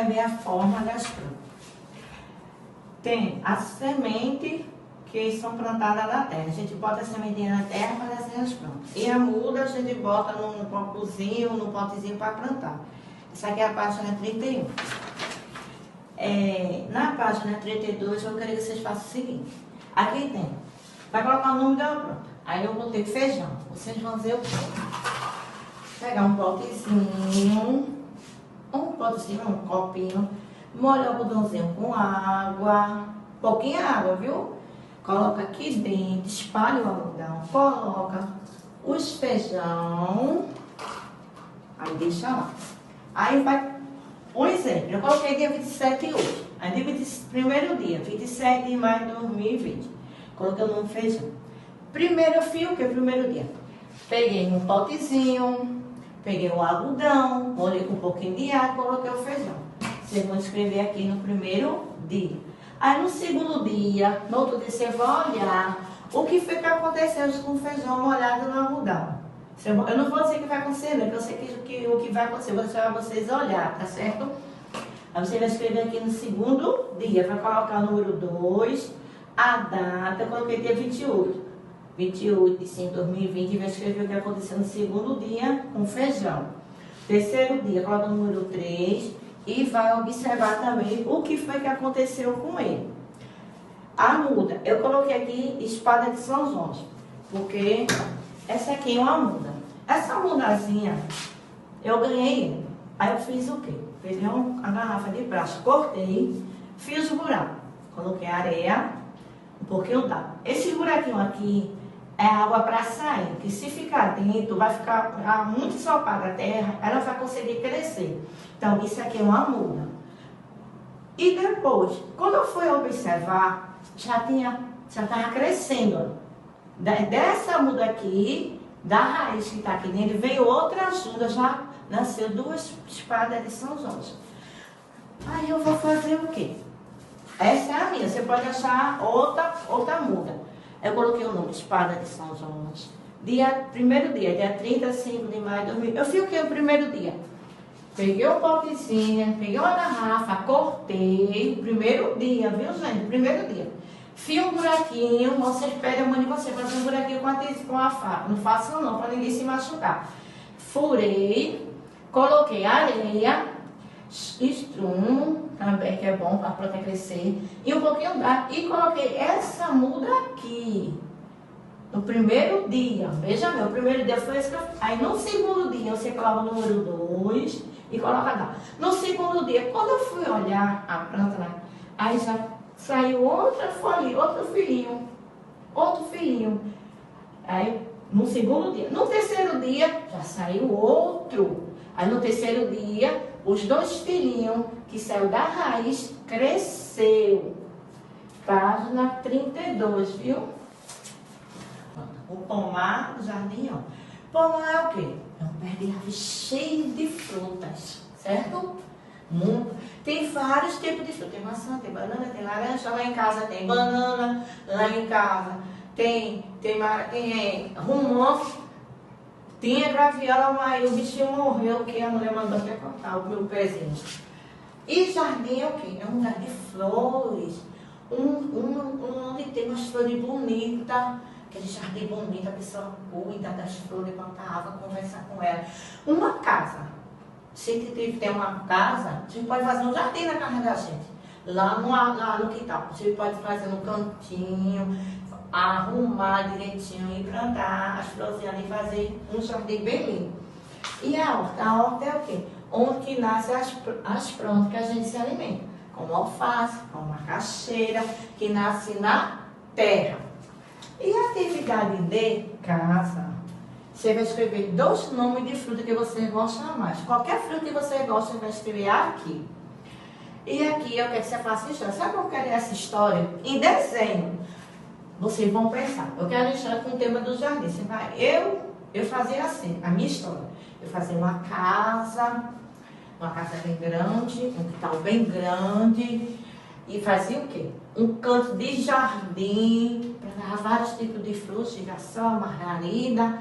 vai ver a forma das plantas. Tem a semente que são plantadas na terra. A gente bota a sementinha na terra para nascer as plantas. E a muda a gente bota num copozinho, num potezinho para plantar. Essa aqui é a página 31. Na página 32, eu queria que vocês façam o seguinte. Aqui tem. Vai colocar o nome da planta. Aí eu botei feijão. Vocês vão ver o quê? Pegar um potezinho, um copinho, molha o algodãozinho com água, pouquinha água, viu? Coloca aqui dentro, espalha o algodão, coloca os feijão, aí deixa lá. Aí vai, um exemplo, eu coloquei dia 27 hoje, aí primeiro dia, 27 de maio de 2020, coloquei o nome feijão. Primeiro eu fiz o que? Primeiro dia, peguei um potezinho, peguei o algodão, molhei com um pouquinho de água, coloquei o feijão. Vocês vão escrever aqui no primeiro dia. Aí no segundo dia, no outro dia, você vai olhar o que foi que aconteceu com o feijão molhado no algodão. Eu não vou dizer o que vai acontecer, né? Porque eu sei que o que vai acontecer, vou deixar vocês olhar, tá certo? Aí você vai escrever aqui no segundo dia, vai colocar o número 2, a data, eu coloquei dia 28. 28 de 5 de 2020 e vai escrever o que aconteceu no segundo dia com feijão. Terceiro dia, coloca o número 3 e vai observar também o que foi que aconteceu com ele. A muda, eu coloquei aqui espada de São João, porque essa aqui é uma muda. Essa mudazinha, eu ganhei, aí eu fiz o quê? Peguei a garrafa de plástico, cortei, fiz o buraco, coloquei areia, um pouquinho d'água. Esse buraquinho aqui é água para sair, que se ficar dentro, vai ficar muito ensopada a terra, ela vai conseguir crescer. Então, isso aqui é uma muda. E depois, quando eu fui observar, já estava crescendo. Dessa muda aqui, da raiz que está aqui dentro, veio outra ajuda, já nasceu 2 espadas de São Jorge. Aí eu vou fazer o quê? Essa é a minha, você pode achar outra muda. Eu coloquei o nome Espada de São Jorge. Primeiro dia, dia 35 de maio de 2000. Eu fiz o que o primeiro dia? Peguei um potezinho, peguei uma garrafa, cortei. Primeiro dia, viu, gente? Primeiro dia. Fiz um buraquinho, vocês pedem a mãe de vocês fazer um buraquinho com a faca. Não façam não, para ninguém se machucar. Furei, coloquei areia, estrumo, também que é bom para a planta crescer, e um pouquinho d'água. E coloquei essa muda aqui. No primeiro dia, veja meu, o primeiro dia foi esse que eu fiz. Aí no segundo dia você coloca o número 2 e coloca d'água. No segundo dia, quando eu fui olhar a planta lá, aí já saiu outra folhinha, outro filhinho. Aí no segundo dia, no terceiro dia já saiu outro. Aí no terceiro dia, os 2 filhinhos que saiu da raiz cresceu. Página 32, viu? O pomar do jardim, ó. Pomar é o quê? É um pé de árvore cheio de frutas, certo? Tem vários tipos de frutas. Tem maçã, tem banana, tem laranja. Lá em casa tem banana. Lá em casa tem romã. Tinha graviola, mas o bichinho morreu, que a mulher mandou até cortar o meu pezinho. E jardim é o quê? É um lugar de flores. Onde tem umas flores bonitas. Aquele jardim bonito, a pessoa cuida das flores, planta água, conversa com ela. Uma casa. Se tem uma casa, a gente pode fazer um jardim na casa da gente. Lá no quintal. A gente pode fazer no cantinho, arrumar direitinho e plantar as florzinhas ali, fazer um jardim bem lindo. E a horta? A horta é o quê? Onde que nascem as plantas que a gente se alimenta. Como alface, como macaxeira, que nasce na terra. E a atividade de casa, você vai escrever 2 nomes de fruta que você gosta mais. Qualquer fruta que você gosta, você vai escrever aqui. E aqui eu quero que você faça história. Sabe como eu quero essa história? Em desenho. Vocês vão pensar. Eu quero a história com o tema do jardim. Você vai, eu fazia assim, a minha história. Eu fazia uma casa bem grande, um quintal bem grande. E fazia o quê? Um canto de jardim, plantava vários tipos de frutas, girassol, margarida,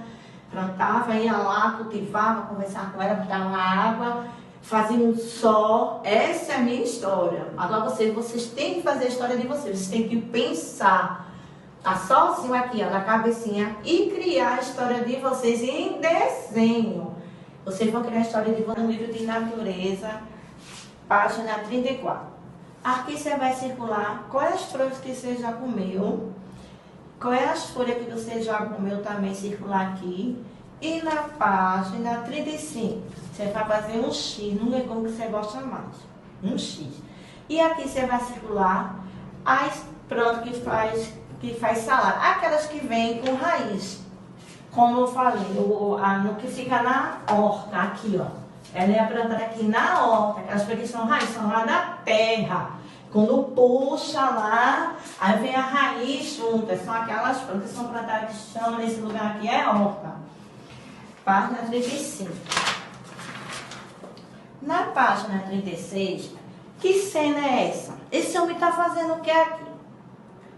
plantava, ia lá, cultivava, conversava com ela, dava água, fazendo só. Essa é a minha história. Agora vocês têm que fazer a história de vocês têm que pensar. Tá sozinho aqui, ó, na cabecinha e criar a história de vocês em desenho. Vocês vão criar a história de vocês no livro de natureza, página 34. Aqui você vai circular quais as flores que você já comeu, qual é as folhas que você já comeu também, circular aqui. E na página 35, você vai fazer um X no legume que você gosta mais. Um X. E aqui você vai circular as plantas que faz salada. Aquelas que vêm com raiz. Como eu falei, no que fica na horta, aqui, ó. Ela é plantada aqui na horta. Aquelas que são raiz, são lá da terra. Quando puxa lá, aí vem a raiz junto. São aquelas plantas que são plantadas, que chamam nesse lugar aqui, é horta. Página 35. Na página 36, que cena é essa? Esse homem está fazendo o que aqui?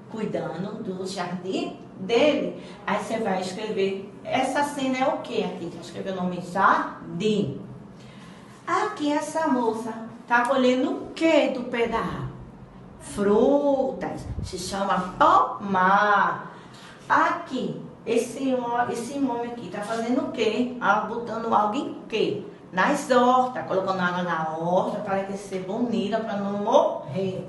Cuidando do jardim dele. Aí você vai escrever, essa cena é o que aqui? Vai escrever o nome jardim. Aqui essa moça está colhendo o que do pé da árvore? Frutas. Se chama pomar. Aqui. Esse homem aqui está fazendo o quê? Botando algo em quê? Nas hortas, colocando água na horta para ela crescer bonita, para não morrer.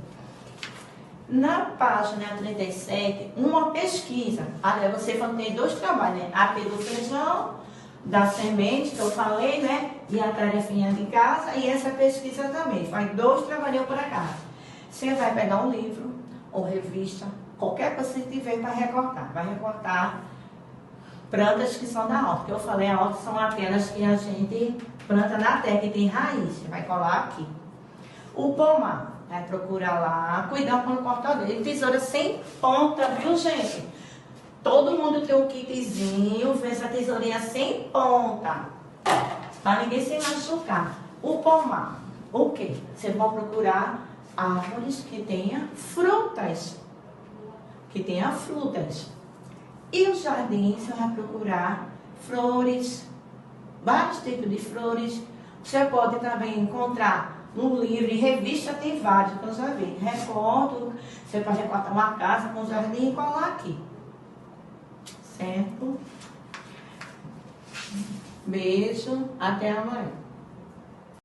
Na página 37, uma pesquisa. Aí você vai ter dois trabalhos, né? Aquele do feijão, da semente que eu falei, né? E a tarefinha de casa e essa pesquisa também. Faz dois trabalhos para casa. Você vai pegar um livro ou revista, qualquer coisa que você tiver para recortar. Vai recortar plantas que são da horta. Que eu falei, a horta são aquelas que a gente planta na terra, que tem raiz. Você vai colar aqui. O pomar, vai procurar lá, cuidar com o cortador. E tesoura sem ponta, viu, gente? Todo mundo tem um kitzinho, vê essa tesourinha sem ponta, para ninguém se machucar. O pomar, o quê? Você vai procurar árvores que tenham frutas. E o jardim, você vai procurar flores, vários tipos de flores. Você pode também encontrar no livro, em revista tem vários, que eu já vi. Recorto, você pode recortar uma casa com jardim e colar aqui. Certo? Beijo, até amanhã.